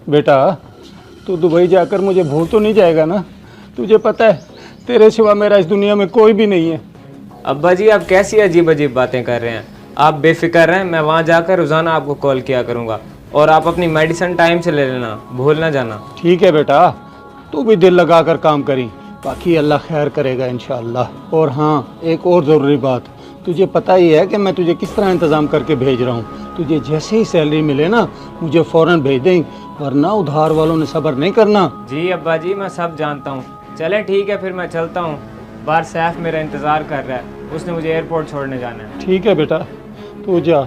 बेटा तू दुबई जाकर मुझे भूल तो नहीं जाएगा ना? तुझे पता है तेरे सिवा मेरा इस दुनिया में कोई भी नहीं है। अब्बा जी आप कैसी अजीब अजीब बातें कर रहे हैं। आप बेफिक्र रहें, मैं वहाँ जाकर रोज़ाना आपको कॉल किया करूँगा और आप अपनी मेडिसिन टाइम से ले लेना, भूल ना जाना। ठीक है बेटा, तू भी दिल लगा कर काम करी, बाकी अल्लाह खैर करेगा इंशाअल्लाह। और हाँ, एक और ज़रूरी बात, तुझे पता ही है कि मैं तुझे किस तरह इंतज़ाम करके भेज रहा हूँ। तुझे जैसे ही सैलरी मिले ना मुझे फ़ौरन भेज दें, वरना उधार वालों ने सब्र नहीं करना। जी अब्बा जी मैं सब जानता हूँ। चलें ठीक है फिर मैं चलता हूँ, बाहर सैफ मेरा इंतज़ार कर रहा है, उसने मुझे एयरपोर्ट छोड़ने जाना है। ठीक है बेटा, तू जा,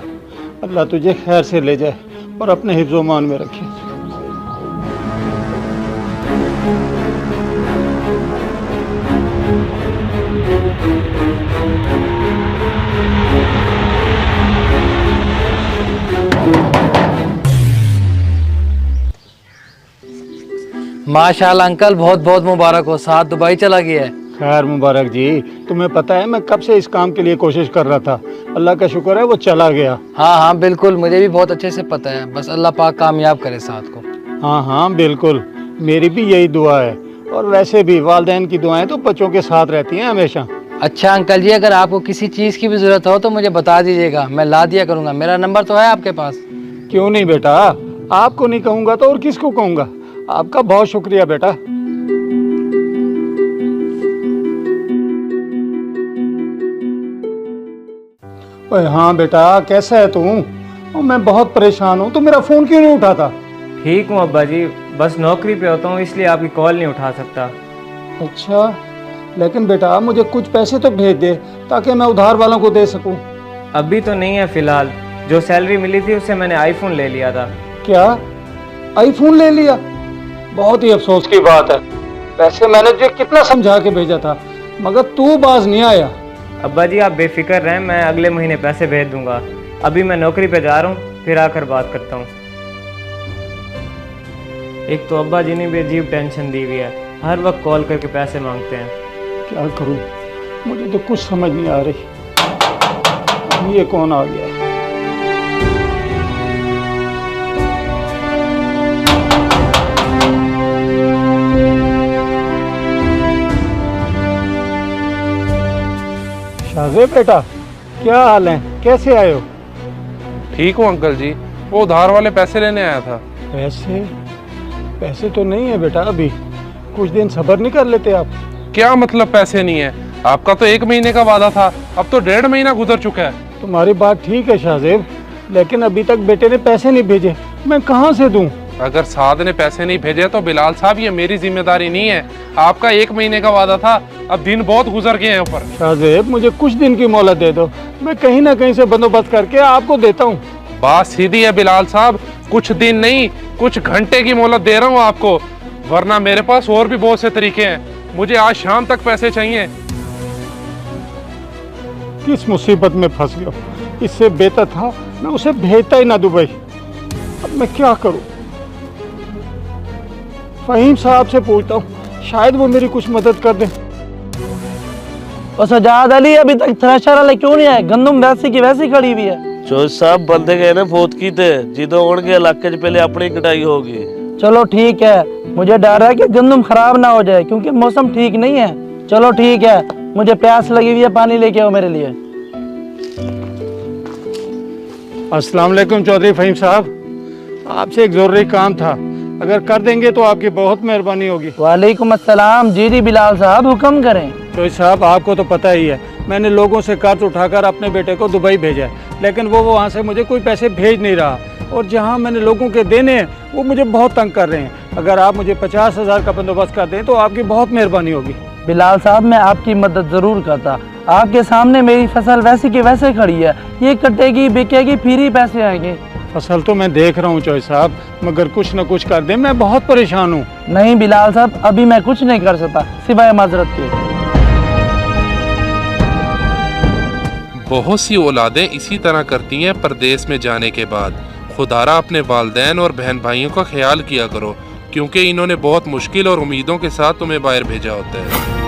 अल्लाह तुझे खैर से ले जाए और अपने हिफ्ज़-ओ-मान में रखे। माशाल्लाह अंकल, बहुत बहुत मुबारक हो, साथ दुबई चला गया है। खैर मुबारक जी, तुम्हें पता है मैं कब से इस काम के लिए कोशिश कर रहा था, अल्लाह का शुक्र है वो चला गया। हाँ हाँ बिल्कुल, मुझे भी बहुत अच्छे से पता है, बस अल्लाह पाक कामयाब करे साथ को। हाँ हाँ बिल्कुल, मेरी भी यही दुआ है। और वैसे भी वालिदैन की दुआएं तो बच्चों के साथ रहती हैं हमेशा। अच्छा अंकल जी, अगर आपको किसी चीज़ की भी ज़रूरत हो तो मुझे बता दीजिएगा, मैं ला दिया करूँगा। मेरा नंबर तो है आपके पास। क्यों नहीं बेटा, आपको नहीं कहूँगा तो और किसको कहूँगा। आपका बहुत शुक्रिया बेटा। ओए हाँ बेटा, कैसा है तू? मैं बहुत परेशान हूँ, तू मेरा फ़ोन क्यों नहीं उठाता? ठीक हूँ अब्बा जी, बस नौकरी पे होता हूँ इसलिए आपकी कॉल नहीं उठा सकता। अच्छा, लेकिन बेटा मुझे कुछ पैसे तो भेज दे ताकि मैं उधार वालों को दे सकूं। अभी तो नहीं है फ़िलहाल, जो सैलरी मिली थी उससे मैंने आईफोन ले लिया था। क्या आईफोन ले लिया? बहुत ही अफसोस की बात है। वैसे मैंने तुझे कितना समझा के भेजा था मगर तू बाज नहीं आया। अब्बा जी आप बेफिक्र रहें, मैं अगले महीने पैसे भेज दूंगा। अभी मैं नौकरी पे जा रहा हूँ, फिर आकर बात करता हूँ। एक तो अब्बा जी ने भी अजीब टेंशन दी हुई है, हर वक्त कॉल करके पैसे मांगते हैं। क्या करूं, मुझे तो कुछ समझ नहीं आ रही। ये कौन आ गया? शाहज़ेब बेटा, क्या हाल है, कैसे आए हो? ठीक हूँ अंकल जी, वो उधार वाले पैसे लेने आया था। पैसे तो नहीं है बेटा, अभी कुछ दिन सब्र नहीं कर लेते आप? क्या मतलब पैसे नहीं है? आपका तो 1 महीने का वादा था, अब तो 1.5 महीना गुजर चुका है। तुम्हारी बात ठीक है शाहज़ेब, लेकिन अभी तक बेटे ने पैसे नहीं भेजे, मैं कहाँ से दूं? अगर साद ने पैसे नहीं भेजे तो बिलाल साहब ये मेरी जिम्मेदारी नहीं है। आपका 1 महीने का वादा था, अब दिन बहुत गुजर गए हैं ऊपर। शाहज़ेब मुझे कुछ दिन की मोहलत दे दो, मैं कहीं ना कहीं से बंदोबस्त करके आपको देता हूँ। बात सीधी है बिलाल साहब, कुछ दिन नहीं कुछ घंटे की मोहलत दे रहा हूँ आपको, वरना मेरे पास और भी बहुत से तरीके हैं। मुझे आज शाम तक पैसे चाहिए। किस मुसीबत में फंस गया, इससे बेहतर था मैं उसे भेजता ही ना दुबई। अब मैं क्या करूं? फहीम साहब से पूछता हूँ, शायद वो मेरी कुछ मदद कर दें। और सजाद अली अभी तक थ्रेशर वाले क्यों नहीं आए? गंदम वैसी की वैसी खड़ी हुई है। चौधरी साहब बंदे गए ने फौत की थे, जिदों उनके इलाके च पहले अपनी कटाई होगी। चलो ठीक है, मुझे डर है कि गंदम खराब ना हो जाए क्योंकि मौसम ठीक नहीं है। चलो ठीक है, मुझे प्यास लगी हुई है, पानी लेके आओ मेरे लिए। अस्सलाम वालेकुम चौधरी फहीम साहब, आपसे एक ज़रूरी काम था, अगर कर देंगे तो आपकी बहुत मेहरबानी होगी। वालेकुम अस्सलाम। जी बिलाल साहब हुक्म करें। चौधरी साहब आपको तो पता ही है, मैंने लोगों से कर्ज उठाकर अपने बेटे को दुबई भेजा है, लेकिन वो वहाँ से मुझे कोई पैसे भेज नहीं रहा, और जहाँ मैंने लोगों के देने हैं वो मुझे बहुत तंग कर रहे हैं। अगर आप मुझे 50,000 का बंदोबस्त कर दें तो आपकी बहुत मेहरबानी होगी। बिलाल साहब मैं आपकी मदद ज़रूर करता, आपके सामने मेरी फसल वैसी की वैसे खड़ी है, ये कटेगी बिकेगी फिर ही पैसे आएंगे। फसल तो मैं देख रहा हूँ चौधरी साहब, मगर कुछ न कुछ कर दें, मैं बहुत परेशान हूँ। नहीं बिलाल साहब, अभी मैं कुछ नहीं कर सकता सिवाय माजरत के। बहुत सी औलादें इसी तरह करती हैं परदेश में जाने के बाद। खुदारा अपने वालिदैन और बहन भाइयों का ख्याल किया करो, क्योंकि इन्होंने बहुत मुश्किल और उम्मीदों के साथ तुम्हें बाहर भेजा होता है।